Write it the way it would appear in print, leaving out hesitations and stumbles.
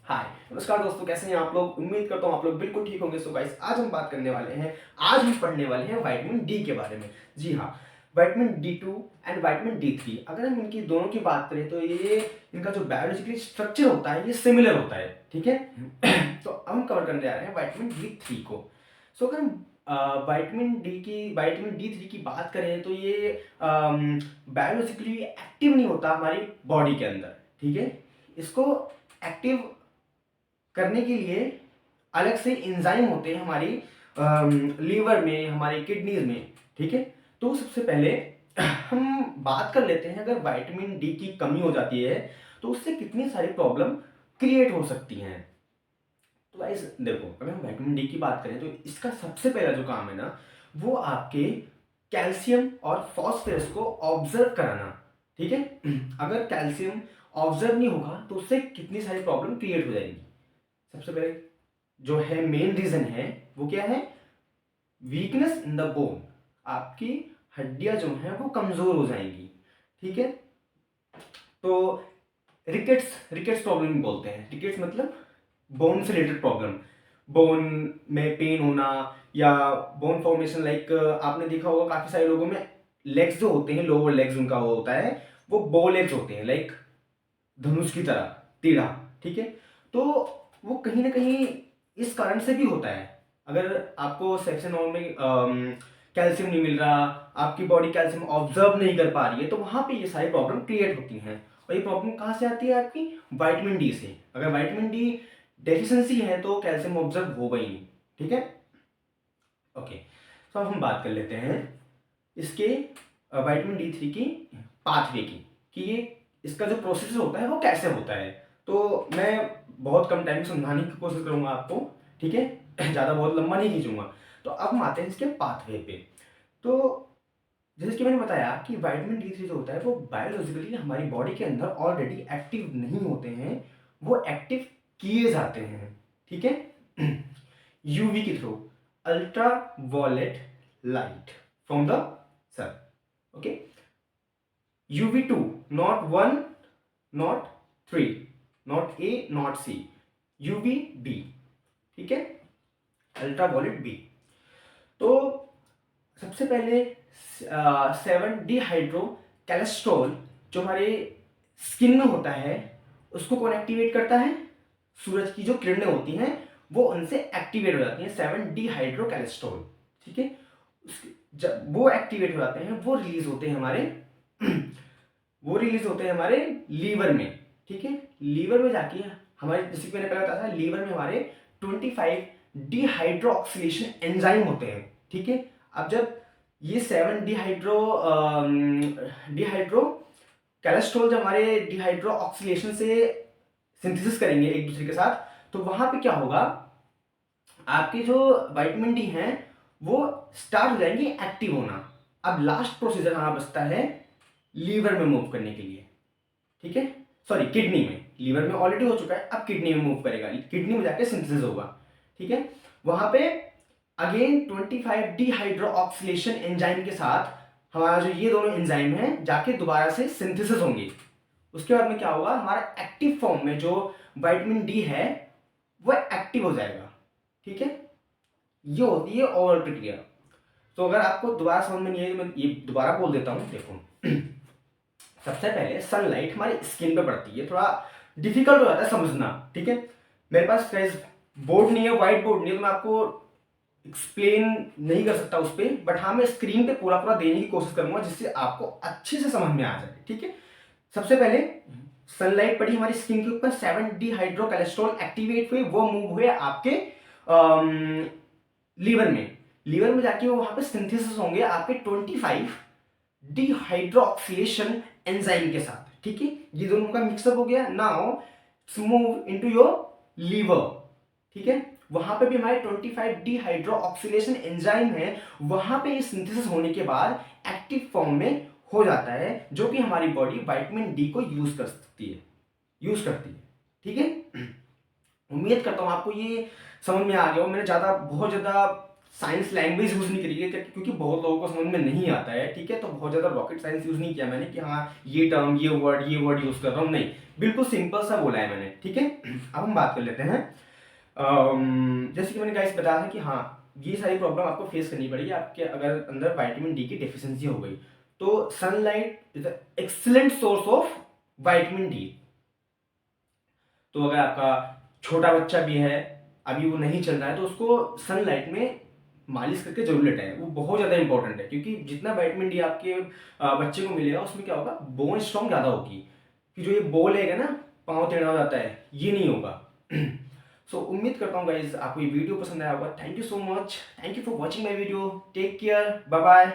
हाय नमस्कार दोस्तों, कैसे हैं आप लोग। उम्मीद करता हूँ आप लोग बिल्कुल ठीक होंगे। सो गाइस, आज हम बात करने वाले हैं, आज हम पढ़ने वाले हैं विटामिन डी के बारे में। जी हाँ, vitamin D2 and vitamin D3। अगर हम इनकी दोनों की बात करें तो ये इनका जो बायोलॉजिकली स्ट्रक्चर होता है ये सिमिलर होता है, ठीक है। तो अब हम कवर करने जा रहे हैं विटामिन D3 को। सो अगर हम विटामिन D3 की बात करें तो ये बायोलॉजिकली एक्टिव नहीं होता हमारी बॉडी के अंदर, ठीक है। इसको एक्टिव करने के लिए अलग से एंजाइम होते हैं हमारी लीवर में, हमारी किडनीज में, ठीक है। तो सबसे पहले हम बात कर लेते हैं, अगर विटामिन डी की कमी हो जाती है तो उससे कितनी सारी प्रॉब्लम क्रिएट हो सकती हैं। तो गाइस देखो, अगर हम विटामिन डी की बात करें तो इसका सबसे पहला जो काम है ना, वो आपके कैल्शियम और फॉस्फोरस को ऑब्जर्व कराना, ठीक है। अगर कैल्शियम ऑब्जर्व नहीं होगा तो उससे कितनी सारी प्रॉब्लम क्रिएट हो जाएंगी। सबसे पहले जो है मेन रीजन है वो क्या है, वीकनेस इन द बोन। आपकी हड्डियां जो हैं वो कमजोर हो जाएंगी, ठीक है। तो रिकेट्स रिकेट्स प्रॉब्लम बोलते हैं। रिकेट्स मतलब बोन से रिलेटेड प्रॉब्लम, बोन में पेन होना या बोन फॉर्मेशन। लाइक आपने देखा होगा काफी सारे लोगों में लेग्स जो होते हैं, लोअर लेग्स उनका वो होता है, वो बो लेग्स होते हैं, लाइक धनुष की तरह टेढ़ा, ठीक है। तो वो कहीं ना कहीं इस कारण से भी होता है। अगर आपको सेक्शन नॉन में कैल्शियम नहीं मिल रहा, आपकी बॉडी कैल्शियम ऑब्जर्व नहीं कर पा रही है, तो वहां पे ये सारी प्रॉब्लम क्रिएट होती हैं। और ये प्रॉब्लम कहाँ से आती है, आपकी विटामिन डी से। अगर विटामिन डी डेफिशिएंसी है तो कैल्शियम ऑब्जर्व होगा ही नहीं, ठीक है। ओके, तो अब हम बात कर लेते हैं इसके विटामिन D3 की पाथवे की, कि ये इसका जो प्रोसेस होता है वो कैसे होता है। तो मैं बहुत कम टाइम में समझाने की कोशिश करूंगा आपको, ठीक है। ज़्यादा बहुत लंबा नहीं खींचूंगा। तो अब हम आते हैं इसके पाथवे पे। तो जैसे कि मैंने बताया कि विटामिन D3 जो होता है वो बायोलॉजिकली हमारी बॉडी के अंदर ऑलरेडी एक्टिव नहीं होते हैं, वो एक्टिव किए जाते हैं, ठीक है। यूवी के through, ultra violet light from the sun, okay. UV2, not 1, not 3, not A, not C, UVB, ठीक है, अल्ट्रा वॉयलेट बी। तो सबसे पहले 7 डिहाइड्रो कैलेस्ट्रॉल जो हमारे स्किन में होता है उसको कौन एक्टिवेट करता है, सूरज की जो किरणें होती हैं वो उनसे एक्टिवेट हो जाती हैं, 7 डिहाइड्रो कैलेस्ट्रॉल, ठीक है। जब वो एक्टिवेट हो जाते हैं वो रिलीज होते हैं हमारे वो रिलीज होते हैं हमारे लीवर में, ठीक है। लीवर में जाके हमारे, जैसे कि मैंने पहले बताया था, लीवर में हमारे 25 डिहाइड्रोक्सिलेशन एंजाइम होते हैं, ठीक है। अब जब ये 7 डिहाइड्रो कैलेस्ट्रॉल जब हमारे डिहाइड्रो ऑक्सीलेशन से सिंथेसिस करेंगे एक दूसरे के साथ, तो वहां पे क्या होगा, आपके जो विटामिन डी हैं वो स्टार्ट हो जाएंगे एक्टिव होना। अब लास्ट प्रोसीजर हमारा बचता है लीवर में मूव करने के लिए, ठीक है। सॉरी, किडनी में। लीवर में ऑलरेडी हो चुका है, अब किडनी में मूव करेगा, किडनी में जाके सिंथेसिस होगा, ठीक है। वहां पे अगेन 25 डिहाइड्रोक्सिलेशन एंजाइम के साथ हमारा जो ये दोनों एंजाइम हैं जाके दोबारा से सिंथेसिस होंगे। उसके बाद में क्या होगा, हमारा एक्टिव फॉर्म में जो विटामिन डी है वो एक्टिव हो जाएगा, ठीक है। ये होती है ओवरऑल प्रक्रिया। तो अगर आपको दोबारा समझ में नहीं है, मैं ये दोबारा बोल देता हूँ, देखो। सबसे पहले सनलाइट हमारी स्किन पे पड़ती है, थोड़ा डिफिकल्ट हो जाता है समझना, ठीक है। मेरे पास बोर्ड नहीं है, व्हाइट बोर्ड नहीं है, तो मैं आपको एक्सप्लेन नहीं कर सकता उस पर, बट हाँ मैं स्क्रीन पे पूरा पूरा देने की कोशिश करूंगा जिससे आपको अच्छे से समझ में आ जाए, ठीक है। सबसे पहले सनलाइट पड़ी हमारी स्किन के ऊपर, 7 डिहाइड्रो कैलेस्ट्रॉल एक्टिवेट हुए, वो मूव हुए आपके लीवर में। लीवर में जाके वो वहां पे सिंथेसिस होंगे आपके 25 डिहाइड्रोक्सिलेशन एंजाइम के साथ, ठीक है। ये दोनों का मिक्सअप हो गया, now move into your liver, ठीक है। वहां पे भी हमारे 25 डिहाइड्रोक्सिलेशन एंजाइम है, वहां पे ये सिंथेसिस होने के बाद एक्टिव फॉर्म में हो जाता है, जो कि हमारी बॉडी विटामिन डी को यूज करती है, ठीक है। उम्मीद करता हूं आपको ये समझ में आ गया हो। मैंने बहुत ज्यादा साइंस लैंग्वेज यूज नहीं करी है क्योंकि बहुत लोगों को समझ में नहीं आता है, ठीक है। तो बहुत ज्यादा रॉकेट साइंस यूज नहीं किया मैंने कि हाँ ये टर्म, ये वर्ड यूज कर रहा हूँ, नहीं। बिल्कुल सिंपल सा बोला है मैंने, ठीक है। अब हम बात कर लेते हैं। जैसे कि मैंने गाइस बताया था कि हाँ, ये सारी प्रॉब्लम आपको फेस करनी पड़ेगी आपके अगर अंदर विटामिन डी की डेफिशिएंसी हो गई। तो sunlight is a excellent source of vitamin D. तो अगर आपका छोटा बच्चा भी है, अभी वो नहीं चल रहा है, तो उसको सनलाइट में मालिश करके जरूर लेटाएं। वो बहुत ज़्यादा इंपॉर्टेंट है, क्योंकि जितना विटामिन डी आपके बच्चे को मिलेगा उसमें क्या होगा, बोन स्ट्रॉन्ग ज़्यादा होगी। कि जो ये बोल है ना, पाँव टेढ़ा हो जाता है, ये नहीं होगा। सो उम्मीद करता हूँ गाइज आपको ये वीडियो पसंद आया होगा। Thank you so much, thank you for watching my video, take care, bye bye.